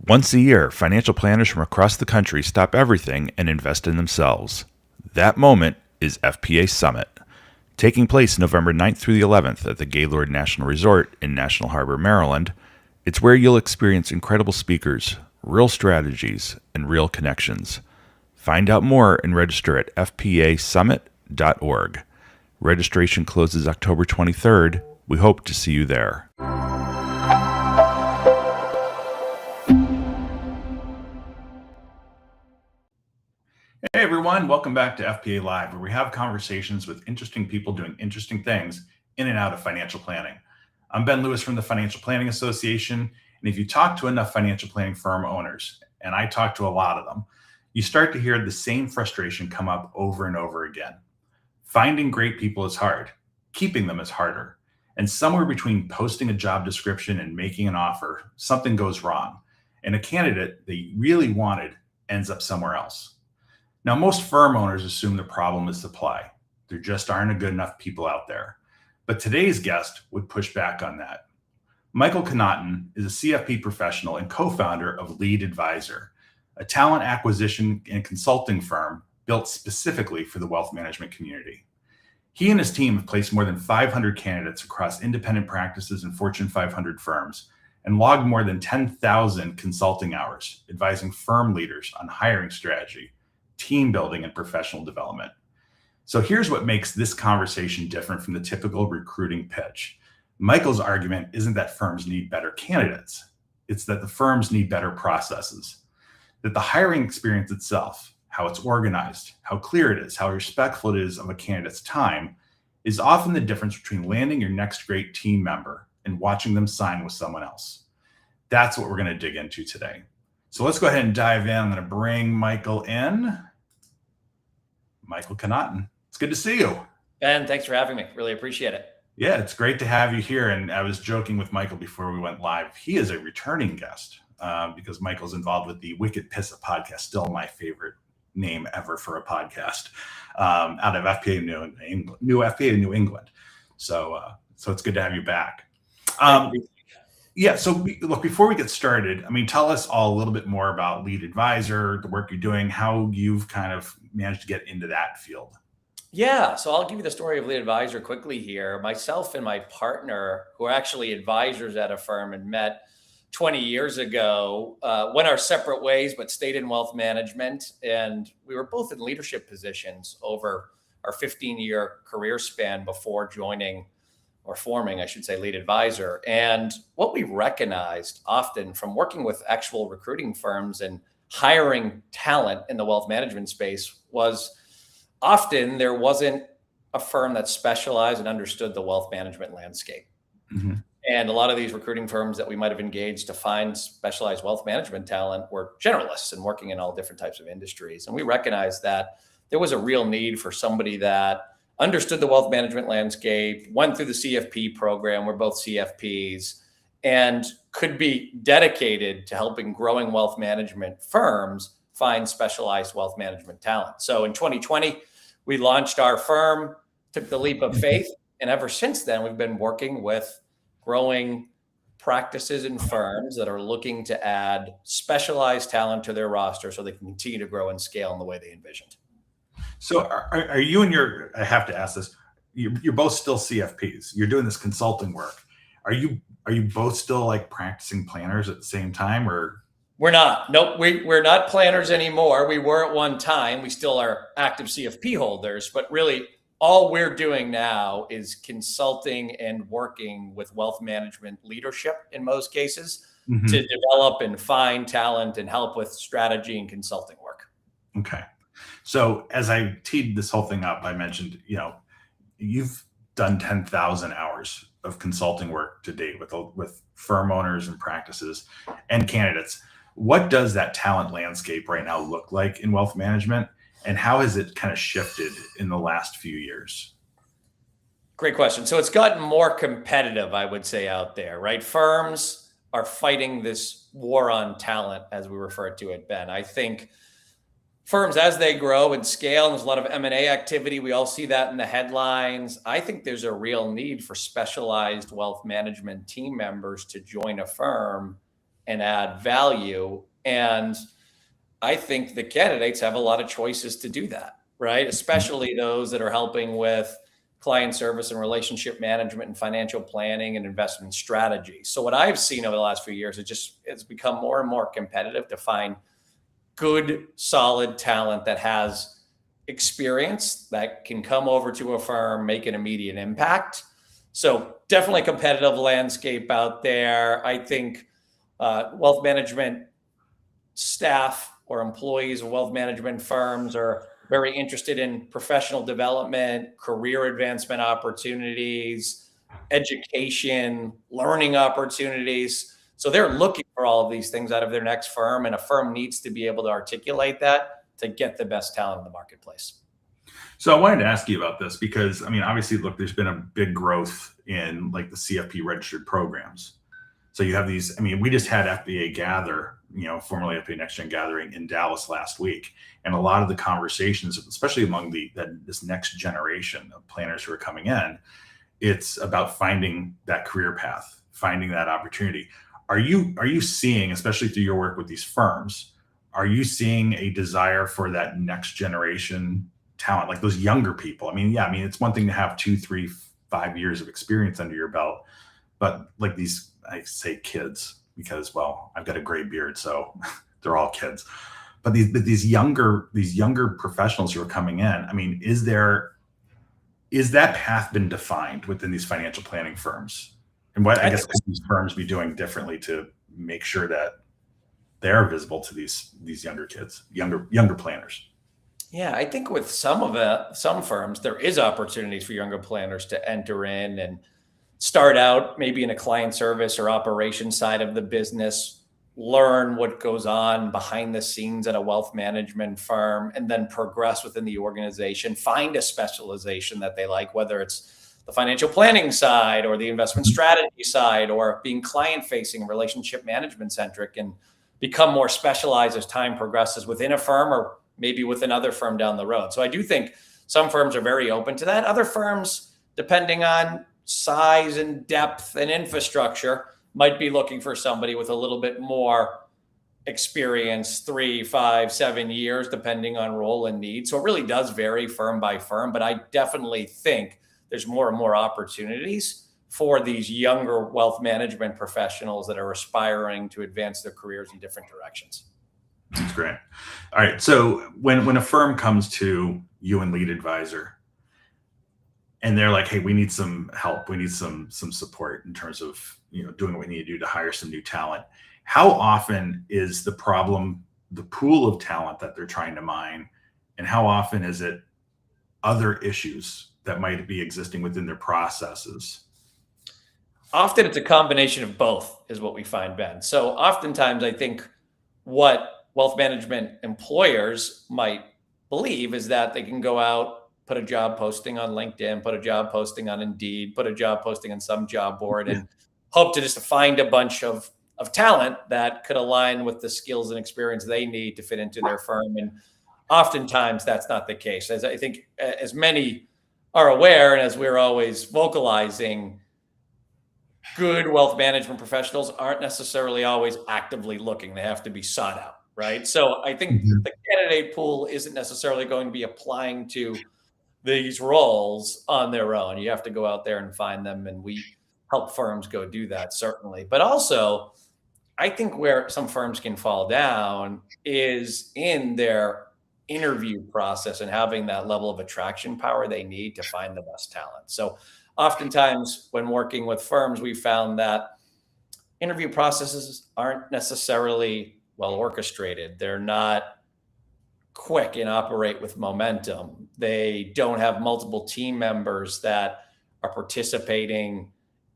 Once a year, financial planners from across the country stop everything and invest in themselves. That moment is FPA Summit, taking place November 9th through the 11th at the Gaylord National Resort in National Harbor, Maryland. It's where you'll experience incredible speakers, real strategies, and real connections. Find out more and register at fpasummit.org. Registration closes October 23rd. We hope to see you there. Hey everyone, welcome back to FPA Live, where we have conversations with interesting people doing interesting things in and out of financial planning. I'm Ben Lewis from the Financial Planning Association, and if you talk to enough financial planning firm owners, and I talk to a lot of them, you start to hear the same frustration come up over and over again. Finding great people is hard. Keeping them is harder. And somewhere between posting a job description and making an offer, something goes wrong, and a candidate they really wanted ends up somewhere else. Now, most firm owners assume the problem is supply. There just aren't good enough people out there. But today's guest would push back on that. Michael Connaughton is a CFP professional and co-founder of Lead Advisor, a talent acquisition and consulting firm built specifically for the wealth management community. He and his team have placed more than 500 candidates across independent practices and Fortune 500 firms and logged more than 10,000 consulting hours, advising firm leaders on hiring strategy, team building, and professional development. So here's what makes this conversation different from the typical recruiting pitch. Michael's argument isn't that firms need better candidates. It's that the firms need better processes, that the hiring experience itself, how it's organized, how clear it is, how respectful it is of a candidate's time, is often the difference between landing your next great team member and watching them sign with someone else. That's what we're going to dig into today. So let's go ahead and dive in. I'm going to bring Michael in. Michael Connaughton, it's good to see you. Ben, thanks for having me. Really appreciate it. Yeah, it's great to have you here. And I was joking with Michael before we went live. He is a returning guest because Michael's involved with the Wicked Pissa podcast, still my favorite name ever for a podcast, out of FPA New FPA New England. So it's good to have you back. Yeah. So look, before we get started, tell us all a little bit more about Lead Advisor, the work you're doing, how you've kind of managed to get into that field. Yeah. So I'll give you the story of Lead Advisor quickly here. Myself and my partner, who are actually advisors at a firm and met 20 years ago, went our separate ways, but stayed in wealth management. And we were both in leadership positions over our 15-year career span before joining or forming, I should say, Lead Advisor. And what we recognized often from working with actual recruiting firms and hiring talent in the wealth management space was often there wasn't a firm that specialized and understood the wealth management landscape. Mm-hmm. And a lot of these recruiting firms that we might have engaged to find specialized wealth management talent were generalists and working in all different types of industries. And we recognized that there was a real need for somebody that understood the wealth management landscape, went through the CFP program, we're both CFPs, and could be dedicated to helping growing wealth management firms find specialized wealth management talent. So in 2020, we launched our firm, took the leap of faith, and ever since then, we've been working with growing practices and firms that are looking to add specialized talent to their roster so they can continue to grow and scale in the way they envisioned. So are you and I have to ask this, you're both still CFPs. You're doing this consulting work. Are you both still like practicing planners at the same time, or? We're not. Nope. We're not planners anymore. We were at one time. We still are active CFP holders, but really all we're doing now is consulting and working with wealth management leadership in most cases to develop and find talent and help with strategy and consulting work. Okay. So as I teed this whole thing up, I mentioned, you've done 10,000 hours of consulting work to date with firm owners and practices and candidates. What does that talent landscape right now look like in wealth management, and how has it kind of shifted in the last few years? Great question. So it's gotten more competitive, I would say, out there, right? Firms are fighting this war on talent, as we refer to it, Ben. I think firms, as they grow and scale, and there's a lot of M&A activity, we all see that in the headlines. I think there's a real need for specialized wealth management team members to join a firm and add value. And I think the candidates have a lot of choices to do that, right? Especially those that are helping with client service and relationship management and financial planning and investment strategy. So what I've seen over the last few years is it's become more and more competitive to find good, solid talent that has experience that can come over to a firm, make an immediate impact. So definitely competitive landscape out there. I think wealth management staff or employees of wealth management firms are very interested in professional development, career advancement opportunities, education, learning opportunities. So they're looking for all of these things out of their next firm, and a firm needs to be able to articulate that to get the best talent in the marketplace. So I wanted to ask you about this because, I mean, obviously, look, there's been a big growth in like the CFP registered programs. So you have these, I mean, we just had FPA Gather, formerly FPA Next Gen Gathering in Dallas last week. And a lot of the conversations, especially among this next generation of planners who are coming in, it's about finding that career path, finding that opportunity. Are you seeing, especially through your work with these firms, are you seeing a desire for that next generation talent, like those younger people? I mean, it's one thing to have 2, 3, 5 years of experience under your belt, but like these, I say kids because, well, I've got a gray beard, so they're all kids. But these younger professionals who are coming in, I mean, is that path been defined within these financial planning firms? And what I guess could these firms be doing differently to make sure that they're visible to these younger kids, younger planners? Yeah, I think with some firms, there is opportunities for younger planners to enter in and start out maybe in a client service or operations side of the business, learn what goes on behind the scenes at a wealth management firm, and then progress within the organization, find a specialization that they like, whether it's the financial planning side or the investment strategy side or being client facing, relationship management centric, and become more specialized as time progresses within a firm or maybe with another firm down the road. So I do think some firms are very open to that. Other firms, depending on size and depth and infrastructure, might be looking for somebody with a little bit more experience, 3, 5, 7 years, depending on role and need. So it really does vary firm by firm, but I definitely think there's more and more opportunities for these younger wealth management professionals that are aspiring to advance their careers in different directions. That's great. All right. So when a firm comes to you and lead advisor and they're like, hey, we need some help, we need some support in terms of doing what we need to do to hire some new talent, how often is the problem the pool of talent that they're trying to mine, and how often is it other issues that might be existing within their processes? Often it's a combination of both is what we find, Ben. So oftentimes I think what wealth management employers might believe is that they can go out, put a job posting on LinkedIn, put a job posting on Indeed, put a job posting on some job board, and hope to just find a bunch of talent that could align with the skills and experience they need to fit into their firm. And oftentimes that's not the case. As I think as many are aware, and as we're always vocalizing, good wealth management professionals aren't necessarily always actively looking. They have to be sought out, right? So I think the candidate pool isn't necessarily going to be applying to these roles on their own. You have to go out there and find them, and we help firms go do that, certainly. But also, I think where some firms can fall down is in their interview process and having that level of attraction power they need to find the best talent. So oftentimes when working with firms, we found that interview processes aren't necessarily well orchestrated. They're not quick and operate with momentum. They don't have multiple team members that are participating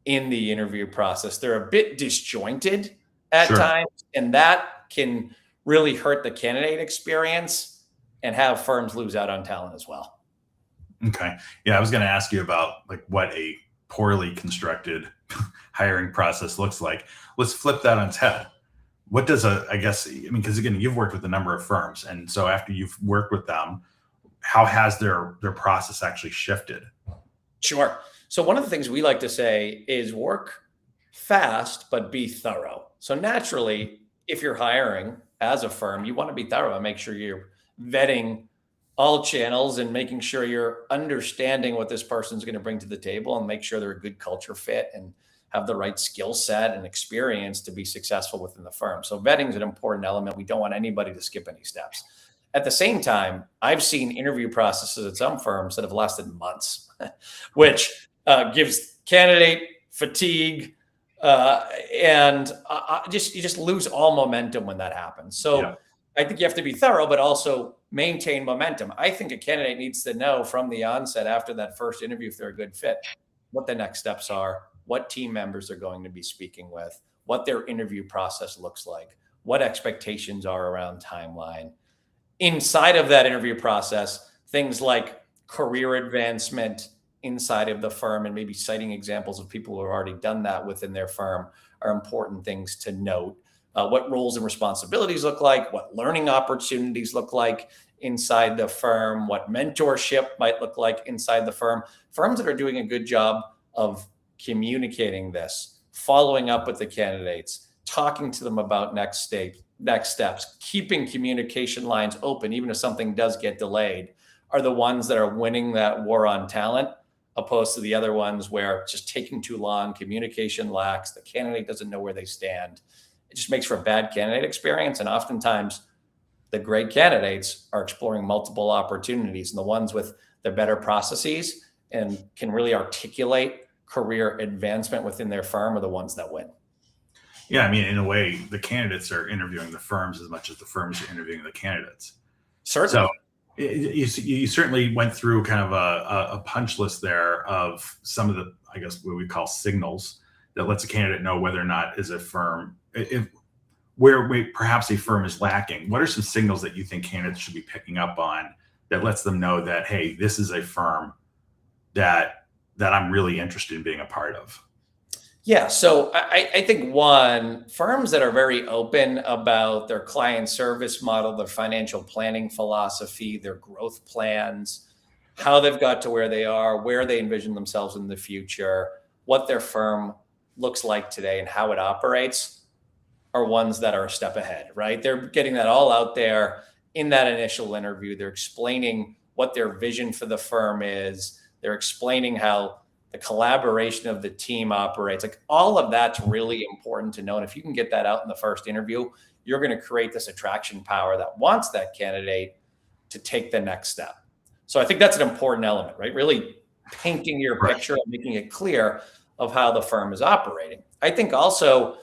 in the interview process. They're a bit disjointed at times, and that can really hurt the candidate experience and have firms lose out on talent as well. Okay. Yeah, I was going to ask you about like what a poorly constructed hiring process looks like. Let's flip that on its head. What does because again, you've worked with a number of firms, and so after you've worked with them, how has their process actually shifted? Sure. So one of the things we like to say is work fast, but be thorough. So naturally, if you're hiring as a firm, you want to be thorough and make sure you're vetting all channels and making sure you're understanding what this person's going to bring to the table and make sure they're a good culture fit and have the right skill set and experience to be successful within the firm. So vetting is an important element. We don't want anybody to skip any steps. At the same time, I've seen interview processes at some firms that have lasted months, which gives candidate fatigue, and you just lose all momentum when that happens. So Yeah. I think you have to be thorough, but also maintain momentum. I think a candidate needs to know from the onset after that first interview if they're a good fit, what the next steps are, what team members they're going to be speaking with, what their interview process looks like, what expectations are around timeline. Inside of that interview process, things like career advancement inside of the firm and maybe citing examples of people who have already done that within their firm are important things to note. What roles and responsibilities look like, what learning opportunities look like inside the firm, what mentorship might look like inside the firm. Firms that are doing a good job of communicating this, following up with the candidates, talking to them about next steps, keeping communication lines open, even if something does get delayed, are the ones that are winning that war on talent, opposed to the other ones where it's just taking too long, communication lacks, the candidate doesn't know where they stand. It just makes for a bad candidate experience. And oftentimes the great candidates are exploring multiple opportunities, and the ones with the better processes and can really articulate career advancement within their firm are the ones that win. Yeah, I mean, in a way, the candidates are interviewing the firms as much as the firms are interviewing the candidates. Certainly. So you certainly went through kind of a punch list there of some of the, I guess, what we call signals that lets a candidate know whether or not is a firm, if where perhaps a firm is lacking. What are some signals that you think candidates should be picking up on that lets them know that, hey, this is a firm that I'm really interested in being a part of? Yeah. So I think one, firms that are very open about their client service model, their financial planning philosophy, their growth plans, how they've got to where they are, where they envision themselves in the future, what their firm looks like today and how it operates, are ones that are a step ahead, right? They're getting that all out there in that initial interview. They're explaining what their vision for the firm is. They're explaining how the collaboration of the team operates. Like, all of that's really important to know. And if you can get that out in the first interview, you're going to create this attraction power that wants that candidate to take the next step. So I think that's an important element, right? Really painting your Right. picture and making it clear of how the firm is operating. I think also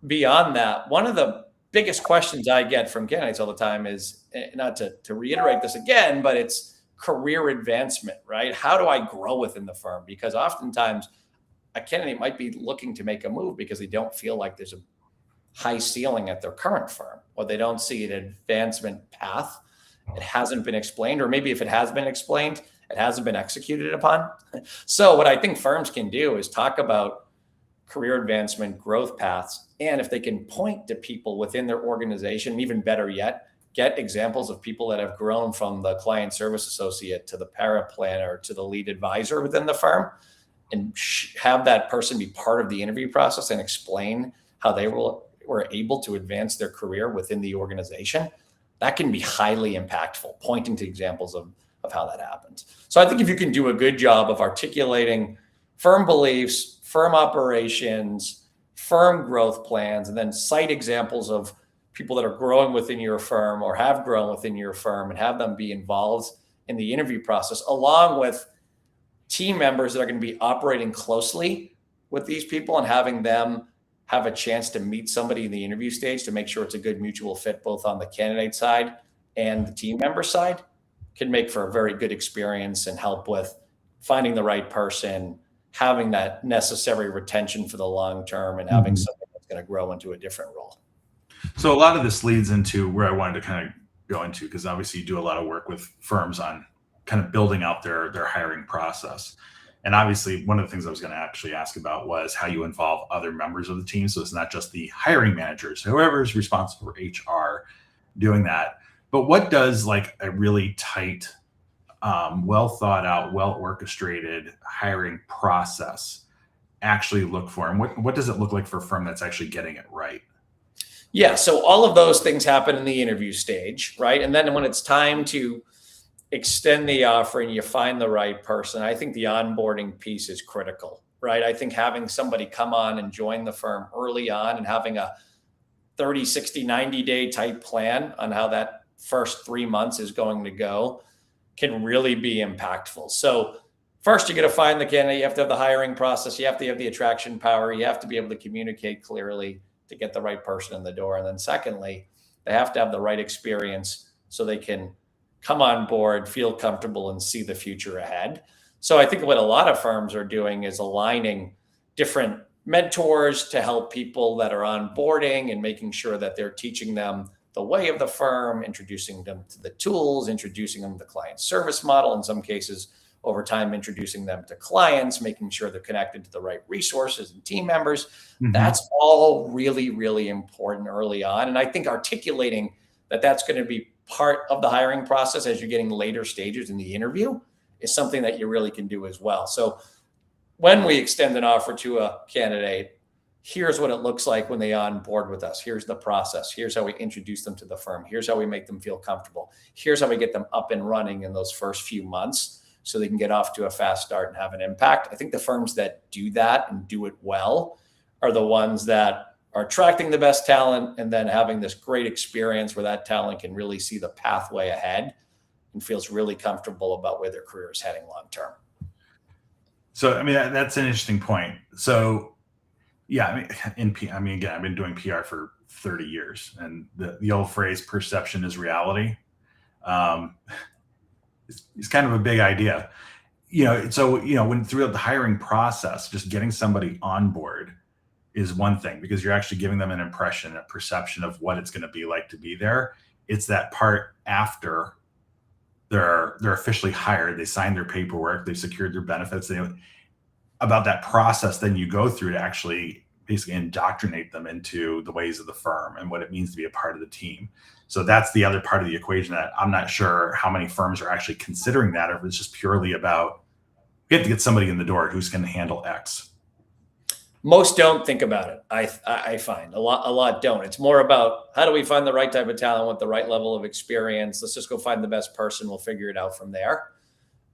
beyond that, one of the biggest questions I get from candidates all the time is, not to reiterate this again, but it's career advancement, right? How do I grow within the firm? Because oftentimes a candidate might be looking to make a move because they don't feel like there's a high ceiling at their current firm, or they don't see an advancement path. It hasn't been explained, or maybe if it has been explained, it hasn't been executed upon. So what I think firms can do is talk about career advancement, growth paths, and if they can point to people within their organization, even better yet, get examples of people that have grown from the client service associate to the paraplanner to the lead advisor within the firm, and have that person be part of the interview process and explain how they were able to advance their career within the organization. That can be highly impactful, pointing to examples of how that happens. So I think if you can do a good job of articulating firm beliefs, firm operations, firm growth plans, and then cite examples of people that are growing within your firm or have grown within your firm, and have them be involved in the interview process, along with team members that are going to be operating closely with these people and having them have a chance to meet somebody in the interview stage to make sure it's a good mutual fit, both on the candidate side and the team member side, can make for a very good experience and help with finding the right person, having that necessary retention for the long term, and having something that's going to grow into a different role. So a lot of this leads into where I wanted to kind of go into, because obviously you do a lot of work with firms on kind of building out their hiring process. And obviously one of the things I was going to actually ask about was how you involve other members of the team. So it's not just the hiring managers, whoever is responsible for HR doing that. But what does like a really tight, well thought out, well orchestrated hiring process actually look for? And what does it look like for a firm that's actually getting it right? Yeah. So all of those things happen in the interview stage, right? And then when it's time to extend the offer and you find the right person, I think the onboarding piece is critical, right? I think having somebody come on and join the firm early on and having a 30, 60, 90-day type plan on how that first 3 months is going to go can really be impactful. So first, you got to find the candidate. You have to have the hiring process. You have to have the attraction power. You have to be able to communicate clearly to get the right person in the door. And then secondly, they have to have the right experience so they can come on board, feel comfortable, and see the future ahead. So I think what a lot of firms are doing is aligning different mentors to help people that are onboarding and making sure that they're teaching them the way of the firm, introducing them to the tools, introducing them to the client service model, in some cases, over time, introducing them to clients, making sure they're connected to the right resources and team members. Mm-hmm. That's all really, really important early on. And I think articulating that that's going to be part of the hiring process as you're getting later stages in the interview is something that you really can do as well. So when we extend an offer to a candidate, here's what it looks like when they on board with us. Here's the process. Here's how we introduce them to the firm. Here's how we make them feel comfortable. Here's how we get them up and running in those first few months so they can get off to a fast start and have an impact. I think the firms that do that and do it well are the ones that are attracting the best talent and then having this great experience where that talent can really see the pathway ahead and feels really comfortable about where their career is heading long term. So, I mean, that's an interesting point. So, yeah, again, I've been doing PR for 30 years, and the old phrase "perception is reality" is kind of a big idea. So when throughout the hiring process, just getting somebody on board is one thing, because you're actually giving them an impression, a perception of what it's going to be like to be there. It's that part after they're officially hired, they signed their paperwork, they've secured their benefits, about that process then you go through to actually basically indoctrinate them into the ways of the firm and what it means to be a part of the team. So that's the other part of the equation that I'm not sure how many firms are actually considering that, or if it's just purely about, we have to get somebody in the door who's going to handle X. Most don't think about it. I find a lot don't. It's more about, how do we find the right type of talent with the right level of experience? Let's just go find the best person. We'll figure it out from there.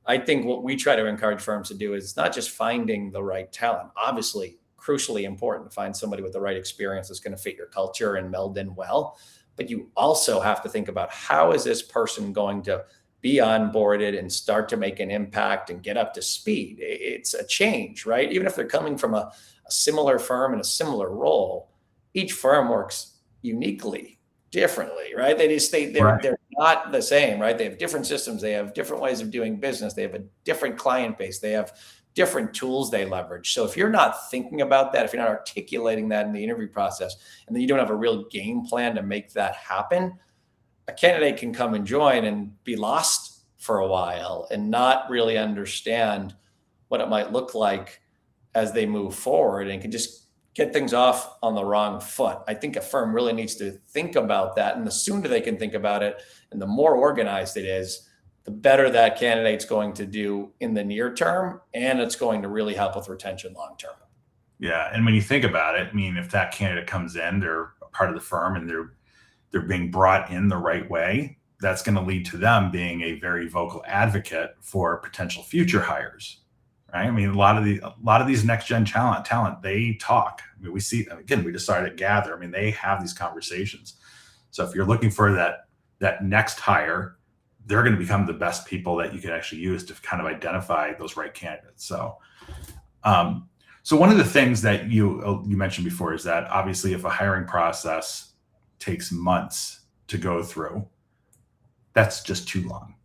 I think what we try to encourage firms to do is not just finding the right talent. Obviously, crucially important to find somebody with the right experience that's going to fit your culture and meld in well. But you also have to think about, how is this person going to be onboarded and start to make an impact and get up to speed? It's a change, right? Even if they're coming from a similar firm in a similar role, each firm works uniquely, differently, right? They're not the same, right? They have different systems. They have different ways of doing business. They have a different client base. They have different tools they leverage. So if you're not thinking about that, if you're not articulating that in the interview process, and then you don't have a real game plan to make that happen, a candidate can come and join and be lost for a while and not really understand what it might look like as they move forward, and can just get things off on the wrong foot. I think a firm really needs to think about that. And the sooner they can think about it and the more organized it is, the better that candidate's going to do in the near term. And it's going to really help with retention long term. Yeah. And when you think about it, I mean, if that candidate comes in, they're a part of the firm and they're being brought in the right way, that's going to lead to them being a very vocal advocate for potential future hires. Right? I mean, a lot of these next gen talent, they talk. I mean, we see, again, we decided at Gather. I mean, they have these conversations. So if you're looking for that next hire, they're going to become the best people that you can actually use to kind of identify those right candidates. So, so one of the things that you mentioned before is that obviously, if a hiring process takes months to go through, that's just too long.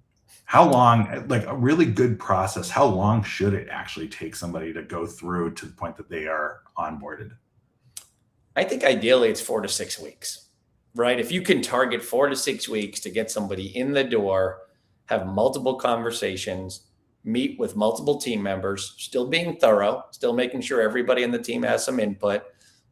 How long, like a really good process, how long should it actually take somebody to go through to the point that they are onboarded? I think ideally it's 4 to 6 weeks, right? If you can target 4 to 6 weeks to get somebody in the door, have multiple conversations, meet with multiple team members, still being thorough, still making sure everybody in the team has some input,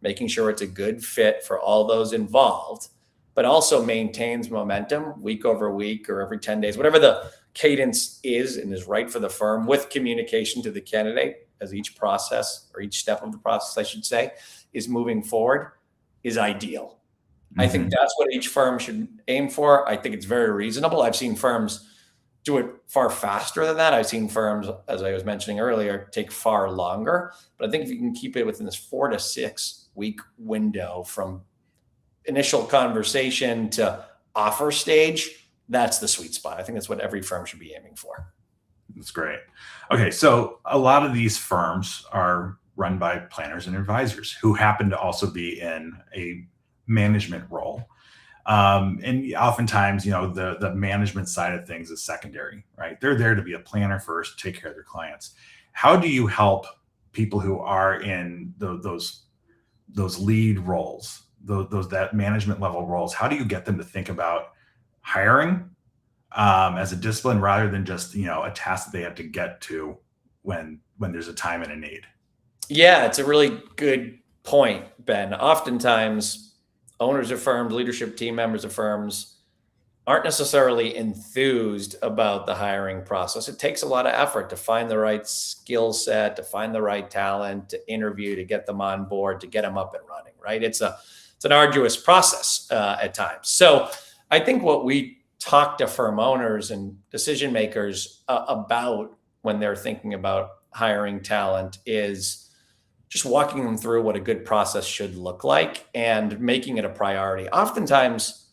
making sure it's a good fit for all those involved, but also maintains momentum week over week or every 10 days, whatever the cadence is and is right for the firm, with communication to the candidate as each process, or each step of the process, I should say, is moving forward, is ideal. I think that's what each firm should aim for. I think it's very reasonable. I've seen firms do it far faster than that. I've seen firms, as I was mentioning earlier, take far longer. But I think if you can keep it within this 4 to 6 week window from initial conversation to offer stage, that's the sweet spot. I think that's what every firm should be aiming for. That's great. Okay, so a lot of these firms are run by planners and advisors who happen to also be in a management role. And oftentimes, the management side of things is secondary, right? They're there to be a planner first, take care of their clients. How do you help people who are in those lead roles, that management level roles? How do you get them to think about hiring as a discipline rather than just a task that they have to get to when there's a time and a need? Yeah, it's a really good point, Ben. Oftentimes, owners of firms, leadership team members of firms aren't necessarily enthused about the hiring process. It takes a lot of effort to find the right skill set, to find the right talent, to interview, to get them on board, to get them up and running, right? It's an arduous process at times. So I think what we talk to firm owners and decision makers about when they're thinking about hiring talent is just walking them through what a good process should look like and making it a priority. Oftentimes,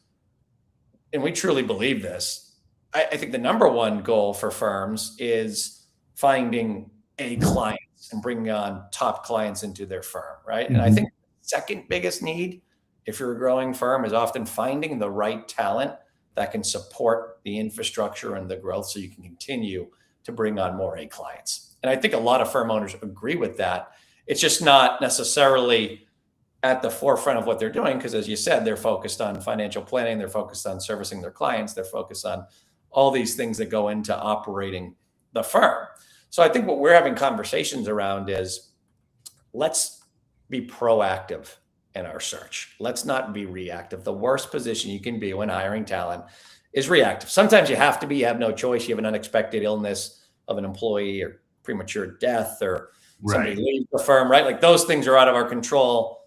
and we truly believe this, I think the number one goal for firms is finding A clients and bringing on top clients into their firm, right? And I think the second biggest need, if you're a growing firm, is often finding the right talent that can support the infrastructure and the growth so you can continue to bring on more A clients. And I think a lot of firm owners agree with that. It's just not necessarily at the forefront of what they're doing because, as you said, they're focused on financial planning, they're focused on servicing their clients, they're focused on all these things that go into operating the firm. So I think what we're having conversations around is let's be proactive in our search. Let's not be reactive. The worst position you can be when hiring talent is reactive. Sometimes you have to be, you have no choice. You have an unexpected illness of an employee or premature death or somebody leaves the firm, right? Like those things are out of our control.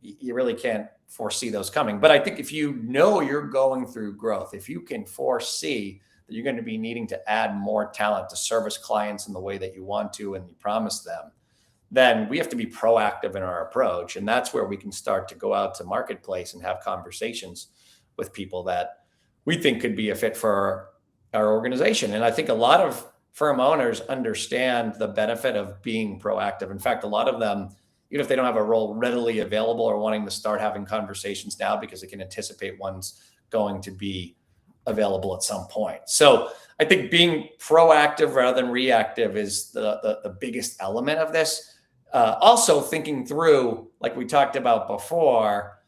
You really can't foresee those coming. But I think if you know you're going through growth, if you can foresee that you're going to be needing to add more talent to service clients in the way that you want to and you promise them, then we have to be proactive in our approach. And that's where we can start to go out to marketplace and have conversations with people that we think could be a fit for our organization. And I think a lot of firm owners understand the benefit of being proactive. In fact, a lot of them, even if they don't have a role readily available, are wanting to start having conversations now because they can anticipate one's going to be available at some point. So I think being proactive rather than reactive is the biggest element of this. Also thinking through, like we talked about before,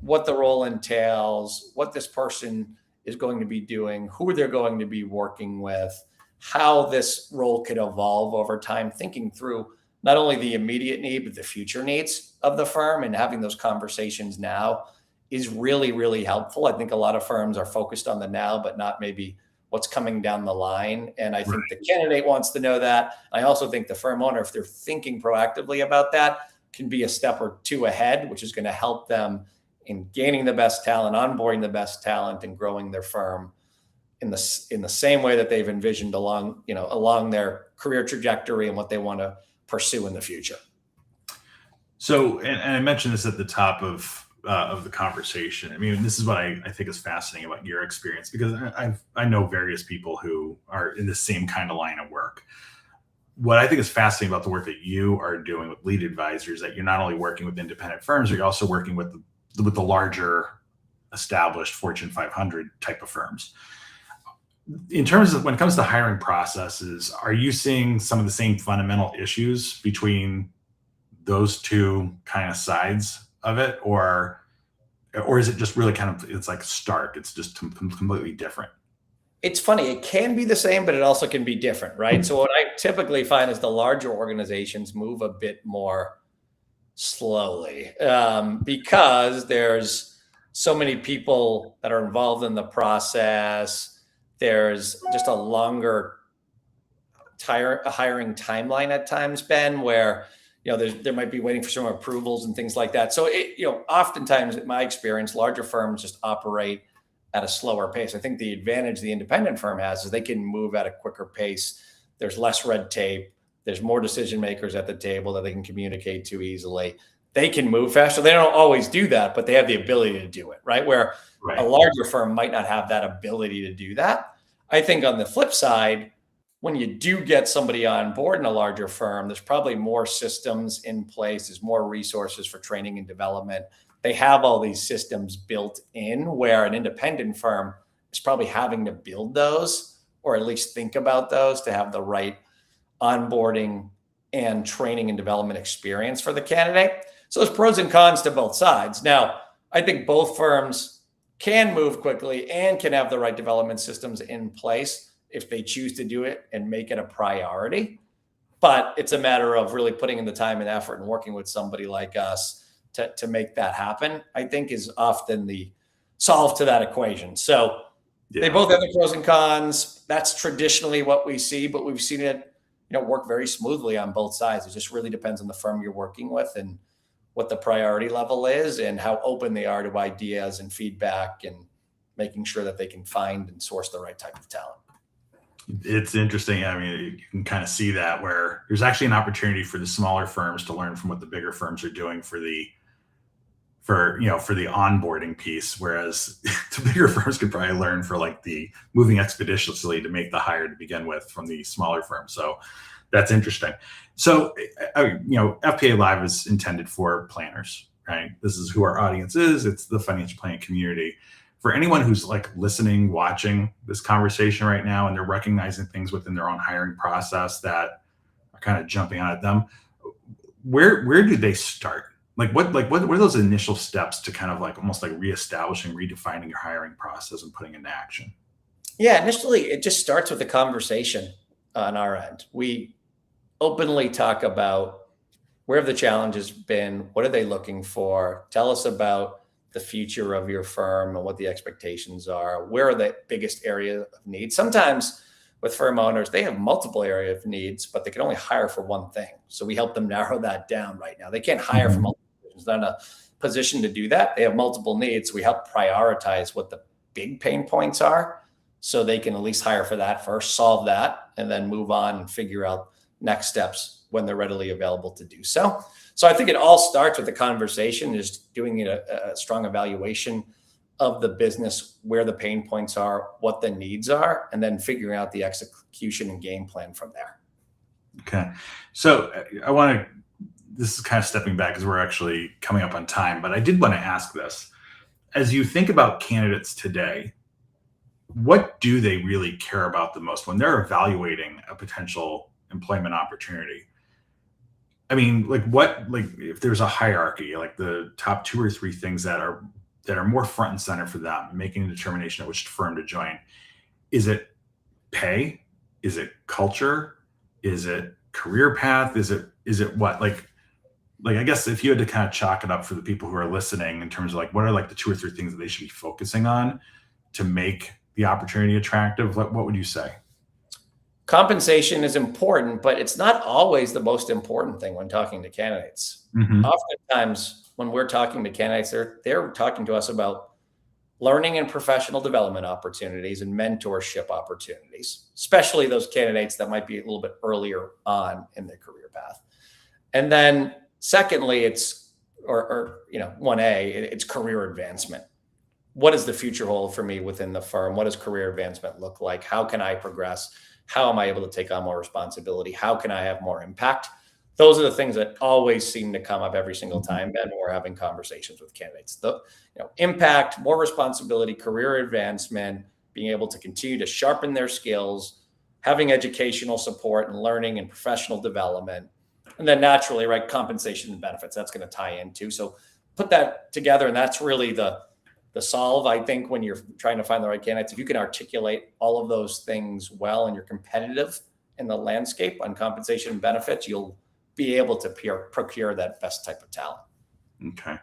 what the role entails, what this person is going to be doing, who they're going to be working with, how this role could evolve over time, thinking through not only the immediate need, but the future needs of the firm, and having those conversations now is really, really helpful. I think a lot of firms are focused on the now, but not maybe what's coming down the line. And I think the candidate wants to know that. I also think the firm owner, if they're thinking proactively about that, can be a step or two ahead, which is going to help them in gaining the best talent, onboarding the best talent, and growing their firm in the same way that they've envisioned along their career trajectory and what they want to pursue in the future. So, and I mentioned this at the top of the conversation. I mean, this is what I think is fascinating about your experience, because I know various people who are in the same kind of line of work. What I think is fascinating about the work that you are doing with lead advisors, that you're not only working with independent firms, you're also working with the larger established Fortune 500 type of firms. In terms of when it comes to hiring processes, are you seeing some of the same fundamental issues between those two kind of sides of it, or is it just really it's like stark? It's just completely different. It's funny. It can be the same, but it also can be different, right? So what I typically find is the larger organizations move a bit more slowly because there's so many people that are involved in the process. There's just a longer hiring timeline at times, Ben, where there might be waiting for some approvals and things like that. So oftentimes in my experience, larger firms just operate at a slower pace. I think the advantage the independent firm has is they can move at a quicker pace. There's less red tape. There's more decision makers at the table that they can communicate to easily. They can move faster. They don't always do that, but they have the ability to do it, right? Where a larger firm might not have that ability to do that. I think on the flip side, when you do get somebody on board in a larger firm, there's probably more systems in place. There's more resources for training and development. They have all these systems built in, where an independent firm is probably having to build those, or at least think about those, to have the right onboarding and training and development experience for the candidate. So there's pros and cons to both sides. Now, I think both firms can move quickly and can have the right development systems in place if they choose to do it and make it a priority. But it's a matter of really putting in the time and effort and working with somebody like us to make that happen, I think, is often the solve to that equation. So they both have the pros and cons. That's traditionally what we see, but we've seen it work very smoothly on both sides. It just really depends on the firm you're working with and what the priority level is and how open they are to ideas and feedback, and making sure that they can find and source the right type of talent. It's interesting. I mean, you can kind of see that, where there's actually an opportunity for the smaller firms to learn from what the bigger firms are doing for the onboarding piece, whereas the bigger firms could probably learn for like the moving expeditiously to make the hire to begin with from the smaller firms. So that's interesting. So, FPA Live is intended for planners, right? This is who our audience is. It's the financial planning community. For anyone who's like listening, watching this conversation right now, and they're recognizing things within their own hiring process that are kind of jumping out at them, where do they start? What are those initial steps to kind of like almost like reestablishing, redefining your hiring process and putting into action? Yeah, initially it just starts with a conversation on our end. We openly talk about where have the challenges been, what are they looking for, tell us about the future of your firm and what the expectations are, where are the biggest area of need. Sometimes with firm owners, they have multiple area of needs, but they can only hire for one thing. So we help them narrow that down right now. They can't hire for multiple positions. They're not in a position to do that. They have multiple needs. So we help prioritize what the big pain points are, so they can at least hire for that first, solve that, and then move on and figure out next steps when they're readily available to do so. So I think it all starts with the conversation, just doing a strong evaluation of the business, where the pain points are, what the needs are, and then figuring out the execution and game plan from there. Okay. So this is kind of stepping back because we're actually coming up on time, but I did want to ask this. As you think about candidates today, what do they really care about the most when they're evaluating a potential employment opportunity? I mean, if there's a hierarchy, like the top 2 or 3 things that are more front and center for them, making a determination of which firm to join. Is it pay? Is it culture? Is it career path? Is it what? Like I guess if you had to kind of chalk it up for the people who are listening in terms of like, what are like the 2 or 3 things that they should be focusing on to make the opportunity attractive? What would you say? Compensation is important, but it's not always the most important thing when talking to candidates. Oftentimes when we're talking to candidates, they're talking to us about learning and professional development opportunities and mentorship opportunities, especially those candidates that might be a little bit earlier on in their career path. And then secondly, it's 1A, it's career advancement. What does the future hold for me within the firm? What does career advancement look like? How can I progress? How am I able to take on more responsibility? How can I have more impact? Those are the things that always seem to come up every single time, Ben, when we're having conversations with candidates. Impact, more responsibility, career advancement, being able to continue to sharpen their skills, having educational support and learning and professional development. And then naturally, right, compensation and benefits, that's going to tie into. So put that together, and that's really the solve, I think, when you're trying to find the right candidates. If you can articulate all of those things well and you're competitive in the landscape on compensation and benefits, you'll be able to procure that best type of talent. Okay.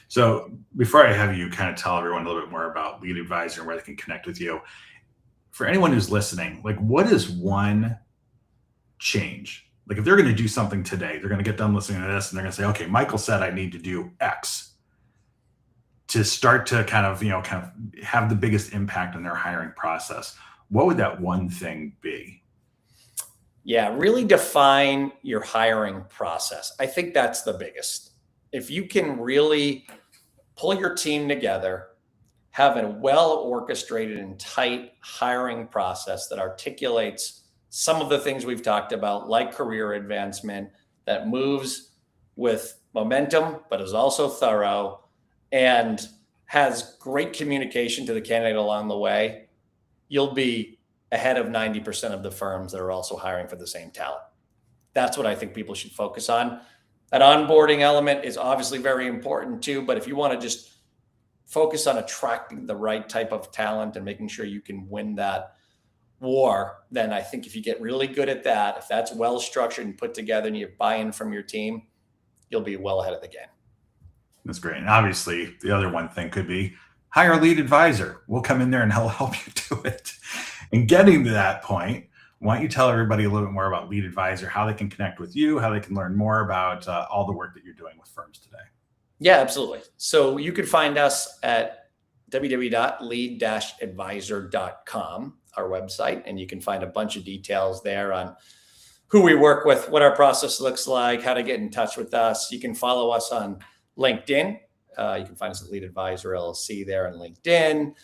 So before I have you kind of tell everyone a little bit more about Lead Advisor and where they can connect with you, for anyone who's listening, like what is one change Like if they're going to do something today, they're going to get done listening to this and they're going to say, okay, Michael said I need to do X to start to kind of have the biggest impact on their hiring process. What would that one thing be? Yeah, really define your hiring process. I think that's the biggest. If you can really pull your team together, have a well orchestrated and tight hiring process that articulates some of the things we've talked about, like career advancement, that moves with momentum, but is also thorough and has great communication to the candidate along the way, you'll be ahead of 90% of the firms that are also hiring for the same talent. That's what I think people should focus on. That onboarding element is obviously very important too, but if you want to just focus on attracting the right type of talent and making sure you can win that war, then I think if you get really good at that, if that's well structured and put together and you have buy-in from your team, you'll be well ahead of the game. That's great. And obviously the other one thing could be hire a lead advisor. We'll come in there and he'll help you do it. And getting to that point, why don't you tell everybody a little bit more about Lead Advisor, how they can connect with you, how they can learn more about all the work that you're doing with firms today? Yeah, absolutely. So you can find us at www.lead-advisor.com, our website, and you can find a bunch of details there on who we work with, what our process looks like, how to get in touch with us. You can follow us on LinkedIn. You can find us at Lead Advisor LLC there on LinkedIn.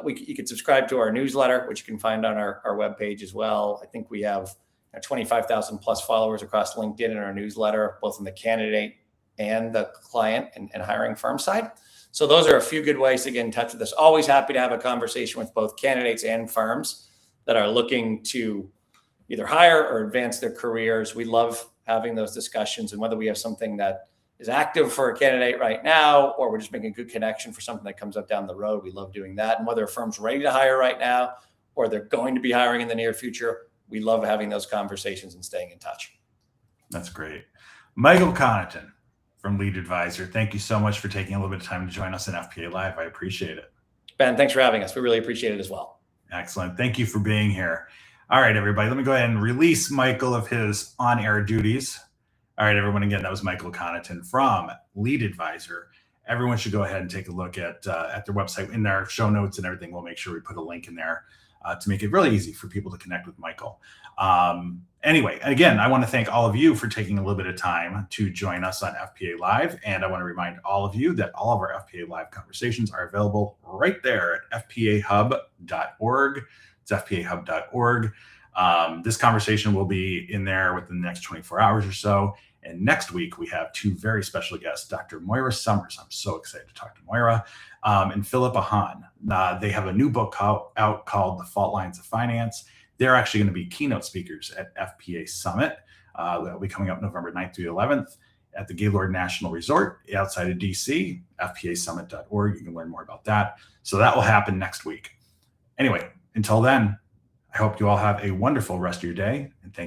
You can subscribe to our newsletter, which you can find on our webpage as well. I think we have 25,000 plus followers across LinkedIn in our newsletter, both on the candidate and the client and hiring firm side. So those are a few good ways to get in touch with us. Always happy to have a conversation with both candidates and firms that are looking to either hire or advance their careers. We love having those discussions, and whether we have something that is active for a candidate right now, or we're just making a good connection for something that comes up down the road, we love doing that. And whether a firm's ready to hire right now, or they're going to be hiring in the near future, we love having those conversations and staying in touch. That's great. Michael Connaughton from Lead Advisor, thank you so much for taking a little bit of time to join us in FPA Live. I appreciate it. Ben, thanks for having us. We really appreciate it as well. Excellent. Thank you for being here. All right, everybody, let me go ahead and release Michael of his on-air duties. All right, everyone, again, that was Michael Connaughton from Lead Advisor. Everyone should go ahead and take a look at their website. In their show notes and everything, we'll make sure we put a link in there to make it really easy for people to connect with Michael. Anyway, again, I want to thank all of you for taking a little bit of time to join us on FPA Live. And I want to remind all of you that all of our FPA Live conversations are available right there at fpahub.org. It's fpahub.org. This conversation will be in there within the next 24 hours or so. And next week, we have two very special guests, Dr. Moira Summers. I'm so excited to talk to Moira, and Philippa Hahn. They have a new book out called The Fault Lines of Finance. They're actually going to be keynote speakers at FPA Summit. That'll be coming up November 9th through the 11th at the Gaylord National Resort outside of DC, fpasummit.org. You can learn more about that. So that will happen next week. Anyway, until then, I hope you all have a wonderful rest of your day, and thank you.